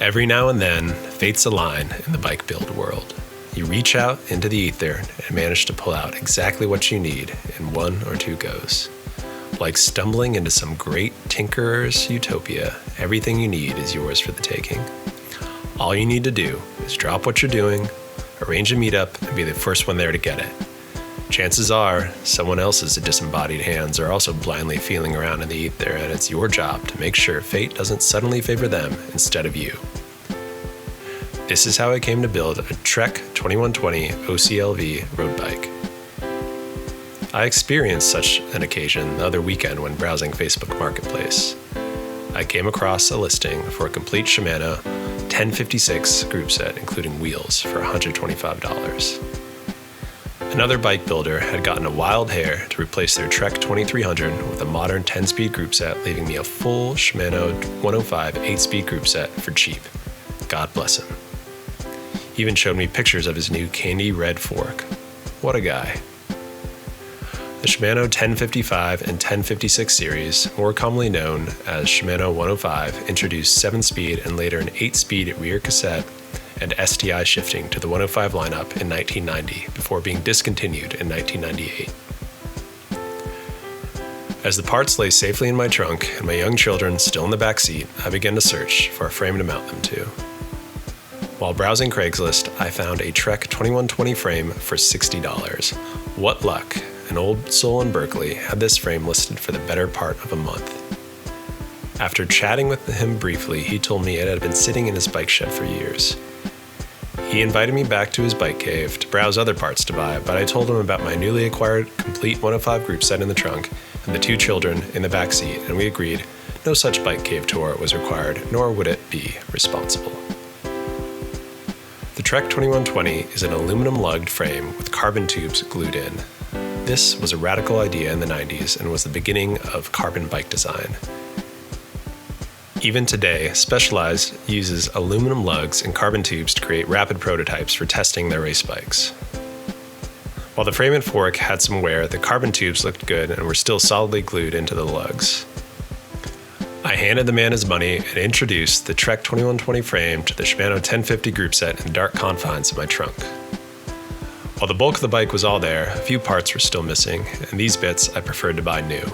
Every now and then, fates align in the bike build world. You reach out into the ether and manage to pull out exactly what you need in one or two goes. Like stumbling into some great tinkerer's utopia, everything you need is yours for the taking. All you need to do is drop what you're doing, arrange a meetup, and be the first one there to get it. Chances are, someone else's disembodied hands are also blindly feeling around in the ether, and it's your job to make sure fate doesn't suddenly favor them instead of you. This is how I came to build a Trek 2120 OCLV road bike. I experienced such an occasion the other weekend when browsing Facebook Marketplace. I came across a listing for a complete Shimano 1056 group set, including wheels, for $125. Another bike builder had gotten a wild hair to replace their Trek 2300 with a modern 10-speed group set, leaving me a full Shimano 105 8-speed group set for cheap. God bless him. He even showed me pictures of his new candy red fork. What a guy. The Shimano 1055 and 1056 series, more commonly known as Shimano 105, introduced 7-speed and later an 8-speed rear cassette and STI shifting to the 105 lineup in 1990 before being discontinued in 1998. As the parts lay safely in my trunk and my young children still in the back seat, I began to search for a frame to mount them to. While browsing Craigslist, I found a Trek 2120 frame for $60. What luck! An old soul in Berkeley had this frame listed for the better part of a month. After chatting with him briefly, he told me it had been sitting in his bike shed for years. He invited me back to his bike cave to browse other parts to buy, but I told him about my newly acquired complete 105 group set in the trunk and the two children in the back seat, and we agreed no such bike cave tour was required, nor would it be responsible. The Trek 2120 is an aluminum lugged frame with carbon tubes glued in. This was a radical idea in the 90s and was the beginning of carbon bike design. Even today, Specialized uses aluminum lugs and carbon tubes to create rapid prototypes for testing their race bikes. While the frame and fork had some wear, the carbon tubes looked good and were still solidly glued into the lugs. I handed the man his money and introduced the Trek 2120 frame to the Shimano 1050 group set in the dark confines of my trunk. While the bulk of the bike was all there, a few parts were still missing, and these bits I preferred to buy new.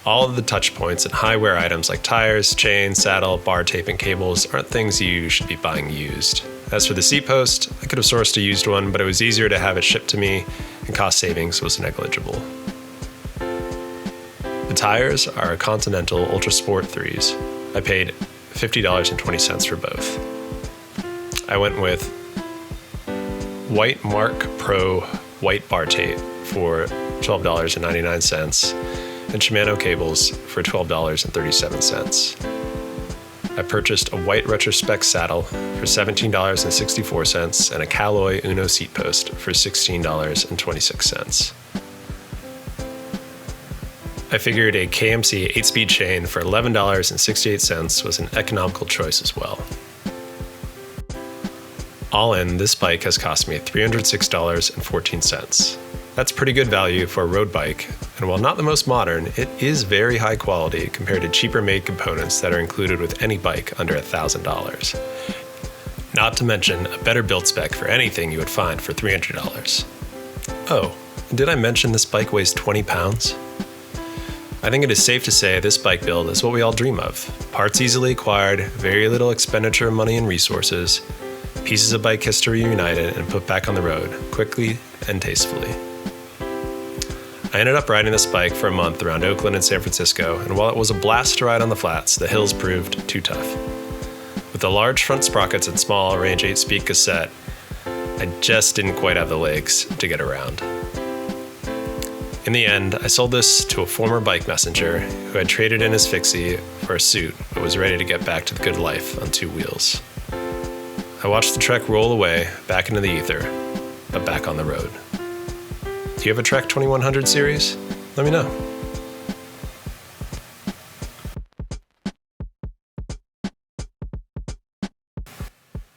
All of the touch points and high wear items like tires, chain, saddle, bar tape, and cables aren't things you should be buying used. As for the seat post, I could have sourced a used one, but it was easier to have it shipped to me, and cost savings was negligible. The tires are Continental Ultra Sport III's. I paid $50.20 for both. I went with white Marque Pro white bar tape for $12.99 and Shimano cables for $12.37. I purchased a white Retrospec saddle for $17.64 and a Kalloy Uno seat post for $16.26. I figured a KMC 8-speed chain for $11.68 was an economical choice as well. All in, this bike has cost me $306.14. That's pretty good value for a road bike, and while not the most modern, it is very high quality compared to cheaper made components that are included with any bike under $1,000. Not to mention a better build spec for anything you would find for $300. Oh, and did I mention this bike weighs 20 pounds? I think it is safe to say this bike build is what we all dream of. Parts easily acquired, very little expenditure of money and resources, pieces of bike history reunited and put back on the road, quickly and tastefully. I ended up riding this bike for a month around Oakland and San Francisco, and while it was a blast to ride on the flats, the hills proved too tough. With the large front sprockets and small range 8-speed cassette, I just didn't quite have the legs to get around. In the end, I sold this to a former bike messenger who had traded in his fixie for a suit but was ready to get back to the good life on two wheels. I watched the Trek roll away, back into the ether, but back on the road. Do you have a Trek 2100 series? Let me know.